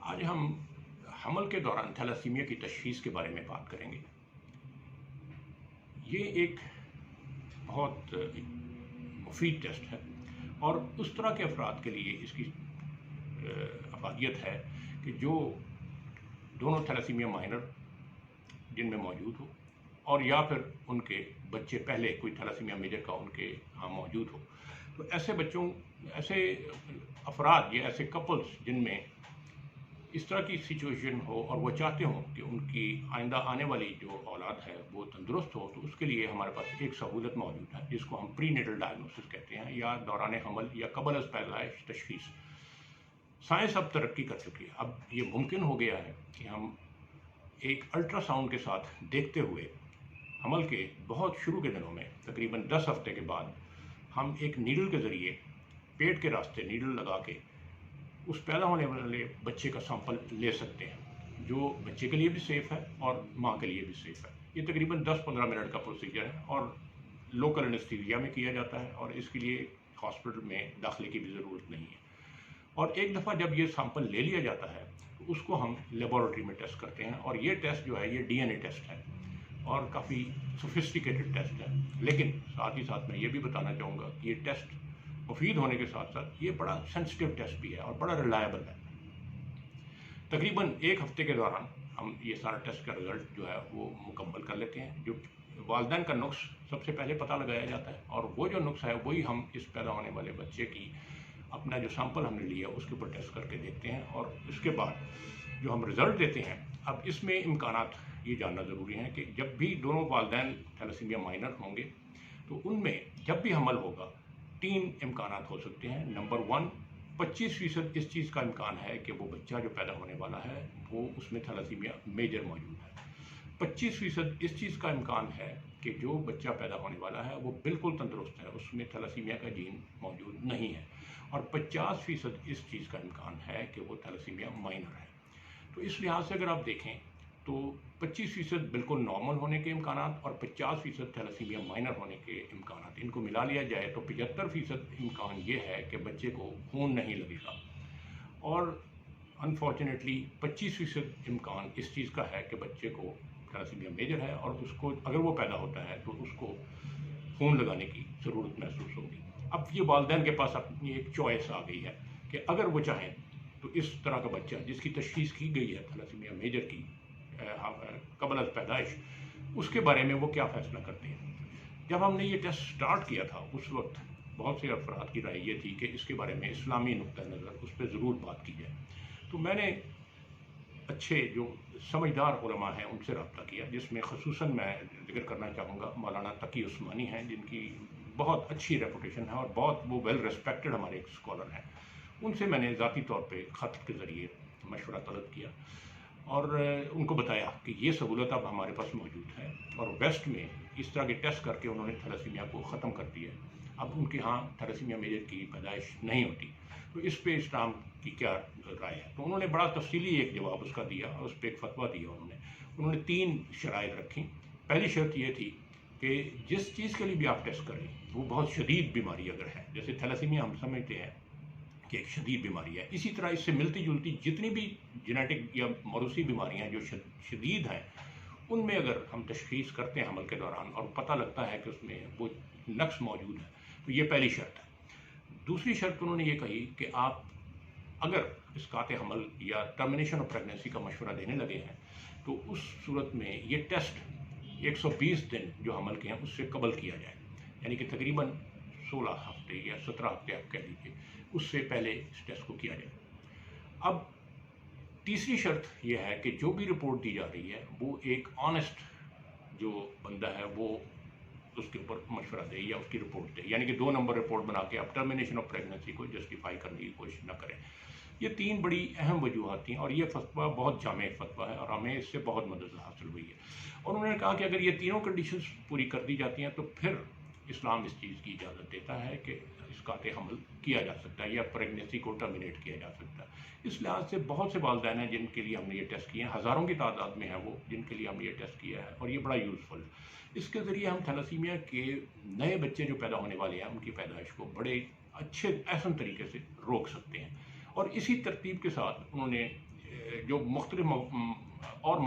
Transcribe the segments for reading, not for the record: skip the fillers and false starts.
آج ہم حمل کے دوران تھیلاسیمیا کی تشخیص کے بارے میں بات کریں گے۔ یہ ایک بہت مفید ٹیسٹ ہے اور اس طرح کے افراد کے لیے اس کی افادیت ہے کہ جو دونوں تھیلاسیمیا مائنر جن میں موجود ہو اور یا پھر ان کے بچے پہلے کوئی تھیلاسیمیا میجر کا ان کے ہاں موجود ہو، تو ایسے افراد یا ایسے کپلز جن میں اس طرح کی سچویشن ہو اور وہ چاہتے ہوں کہ ان کی آئندہ آنے والی جو اولاد ہے وہ تندرست ہو، تو اس کے لیے ہمارے پاس ایک سہولت موجود ہے جس کو ہم پری نیٹل ڈائگنوسس کہتے ہیں، یا دوران حمل یا قبل از پیدائش تشخیص۔ سائنس اب ترقی کر چکی ہے، اب یہ ممکن ہو گیا ہے کہ ہم ایک الٹرا ساؤنڈ کے ساتھ دیکھتے ہوئے حمل کے بہت شروع کے دنوں میں تقریباً 10 ہفتے کے بعد ہم ایک نیڈل کے ذریعے پیٹ کے راستے نیڈل لگا کے اس پیدا ہونے والے بچے کا سیمپل لے سکتے ہیں، جو بچے کے لیے بھی سیف ہے اور ماں کے لیے بھی سیف ہے۔ یہ تقریباً 10-15 منٹ کا پروسیجر ہے اور لوکل انیستھیزیا میں کیا جاتا ہے اور اس کے لیے ہاسپٹل میں داخلے کی بھی ضرورت نہیں ہے۔ اور ایک دفعہ جب یہ سیمپل لے لیا جاتا ہے تو اس کو ہم لیبارٹری میں ٹیسٹ کرتے ہیں، اور یہ ٹیسٹ جو ہے یہ ڈی این اے ٹیسٹ ہے اور کافی سوفسٹیکیٹڈ ٹیسٹ ہے، لیکن ساتھ ہی ساتھ میں یہ بھی بتانا چاہوں گا کہ یہ ٹیسٹ مفید ہونے کے ساتھ ساتھ یہ بڑا سینسٹیو ٹیسٹ بھی ہے اور بڑا ریلائبل ہے۔ تقریباً ایک ہفتے کے دوران ہم یہ سارا ٹیسٹ کا رزلٹ جو ہے وہ مکمل کر لیتے ہیں۔ جو والدین کا نقص سب سے پہلے پتہ لگایا جاتا ہے، اور وہ جو نقص ہے وہی ہم اس پیدا ہونے والے بچے کی اپنا جو سیمپل ہم نے لیا اس کے اوپر ٹیسٹ کر کے دیکھتے ہیں، اور اس کے بعد جو ہم رزلٹ دیتے ہیں، اب اس میں امکانات یہ جاننا ضروری ہے کہ جب بھی دونوں والدین تھیلاسیمیا مائنر ہوں گے تو ان میں جب بھی حمل ہوگا 3 امکانات ہو سکتے ہیں۔ نمبر 1، 25% اس چیز کا امکان ہے کہ وہ بچہ جو پیدا ہونے والا ہے وہ اس میں تھیلاسیمیا میجر موجود ہے۔ 25% اس چیز کا امکان ہے کہ جو بچہ پیدا ہونے والا ہے وہ بالکل تندرست ہے، اس میں تھیلاسیمیا کا جین موجود نہیں ہے، اور 50% اس چیز کا امکان ہے کہ وہ تھیلاسیمیا مائنر ہے۔ تو اس لحاظ سے اگر آپ دیکھیں تو 25% بالکل نارمل ہونے کے امکانات اور 50% تھیلاسیمیا مائنر ہونے کے امکانات، ان کو ملا لیا جائے تو 75% امکان یہ ہے کہ بچے کو خون نہیں لگے گا، اور انفارچونیٹلی 25% امکان اس چیز کا ہے کہ بچے کو تھیلاسیمیا میجر ہے، اور اس کو اگر وہ پیدا ہوتا ہے تو اس کو خون لگانے کی ضرورت محسوس ہوگی۔ اب یہ والدین کے پاس اپنی ایک چوائس آ گئی ہے کہ اگر وہ چاہیں تو اس طرح کا بچہ جس کی تشخیص کی گئی ہے تھیلاسیمیا میجر کی قبل از پیدائش، اس کے بارے میں وہ کیا فیصلہ کرتے ہیں۔ جب ہم نے یہ ٹیسٹ سٹارٹ کیا تھا اس وقت بہت سے افراد کی رائے یہ تھی کہ اس کے بارے میں اسلامی نقطہ نظر اس پہ ضرور بات کی جائے، تو میں نے اچھے جو سمجھدار علماء ہیں ان سے رابطہ کیا، جس میں خصوصاً میں ذکر کرنا چاہوں گا مولانا تقی عثمانی ہیں، جن کی بہت اچھی ریپوٹیشن ہے اور بہت وہ ویل ریسپیکٹڈ ہمارے ایک اسکالر ہیں۔ ان سے میں نے ذاتی طور پہ خط کے ذریعے مشورہ طلب کیا اور ان کو بتایا کہ یہ سہولت اب ہمارے پاس موجود ہے، اور ویسٹ میں اس طرح کے ٹیسٹ کر کے انہوں نے تھیلاسیمیا کو ختم کر دیا ہے، اب ان کے ہاں تھیلاسیمیا میجر کی پیدائش نہیں ہوتی۔ تو اس پہ اسلام کی کیا رائے ہے؟ تو انہوں نے بڑا تفصیلی ایک جواب اس کا دیا، اور اس پہ ایک فتویٰ دیا انہوں نے 3 شرائط رکھی۔ پہلی شرط یہ تھی کہ جس چیز کے لیے بھی آپ ٹیسٹ کریں وہ بہت شدید بیماری اگر ہے، جیسے تھیلاسیمیا ہم سمجھتے ہیں کہ ایک شدید بیماری ہے، اسی طرح اس سے ملتی جلتی جتنی بھی جینیٹک یا موروثی بیماریاں جو شدید ہیں، ان میں اگر ہم تشخیص کرتے ہیں حمل کے دوران اور پتہ لگتا ہے کہ اس میں وہ نقص موجود ہے، تو یہ پہلی شرط ہے۔ دوسری شرط انہوں نے یہ کہی کہ آپ اگر اسقاط حمل یا ٹرمینیشن آف پریگنینسی کا مشورہ دینے لگے ہیں تو اس صورت میں یہ ٹیسٹ 120 دن جو حمل کے ہیں اس سے قبل کیا جائے، یعنی کہ تقریباً 16 ہفتے یا 17 ہفتے آپ کہہ لیجیے، اس سے پہلے اس ٹیسٹ کو کیا جائے۔ اب تیسری شرط یہ ہے کہ جو بھی رپورٹ دی جا رہی ہے وہ ایک آنیسٹ جو بندہ ہے وہ اس کے اوپر مشورہ دے یا اس کی رپورٹ دے، یعنی کہ 2 نمبر رپورٹ بنا کے آپ ٹرمینیشن آف پریگنینسی کو جسٹیفائی کرنے کی کوشش نہ کریں۔ یہ 3 بڑی اہم وجوہات تھیں، اور یہ فتویٰ بہت جامع فتویٰ ہے اور ہمیں اس سے بہت مدد حاصل ہوئی ہے۔ اور انہوں نے کہا کہ اگر یہ تینوں کنڈیشنز پوری کر دی جاتی ہیں تو پھر اسلام اس چیز کی اجازت دیتا ہے کہ اسقاط حمل کیا جا سکتا ہے یا پریگنینسی کو ٹرمینیٹ کیا جا سکتا ہے۔ اس لحاظ سے بہت سے والدین ہیں جن کے لیے ہم نے یہ ٹیسٹ کیے ہیں، ہزاروں کی تعداد میں ہیں وہ جن کے لیے ہم نے یہ ٹیسٹ کیا ہے، اور یہ بڑا یوزفل ہے۔ اس کے ذریعے ہم تھیلاسیمیا کے نئے بچے جو پیدا ہونے والے ہیں ان کی پیدائش کو بڑے اچھے احسن طریقے سے روک سکتے ہیں۔ اور اسی ترتیب کے ساتھ انہوں نے جو مختلف اور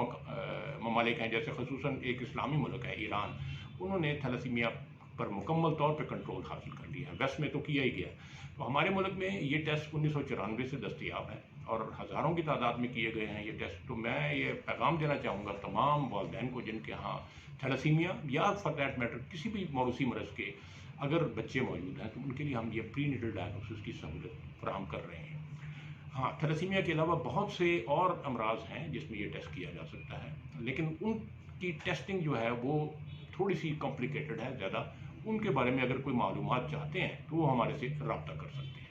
ممالک ہیں، جیسے خصوصاً ایک اسلامی ملک ہے ایران، انہوں نے تھیلیسیمیا پر مکمل طور پہ کنٹرول حاصل کر لیا ہے، ویسٹ میں تو کیا ہی گیا۔ تو ہمارے ملک میں یہ ٹیسٹ 1994 سے دستیاب ہیں اور ہزاروں کی تعداد میں کیے گئے ہیں یہ ٹیسٹ۔ تو میں یہ پیغام دینا چاہوں گا تمام والدین کو جن کے ہاں تھیلیسیمیا یا فار دیٹ میٹر کسی بھی موروثی مرض کے اگر بچے موجود ہیں تو ان کے لیے ہم یہ پری نیٹل ڈائگنوسس کی سہولت فراہم کر رہے ہیں۔ ہاں، تھیلیسیمیا کے علاوہ بہت سے اور امراض ہیں جس میں یہ ٹیسٹ کیا جا سکتا ہے، لیکن ان کی ٹیسٹنگ جو ہے وہ تھوڑی سی کمپلیکیٹڈ ہے زیادہ۔ ان کے بارے میں اگر کوئی معلومات چاہتے ہیں تو وہ ہمارے سے رابطہ کر سکتے ہیں۔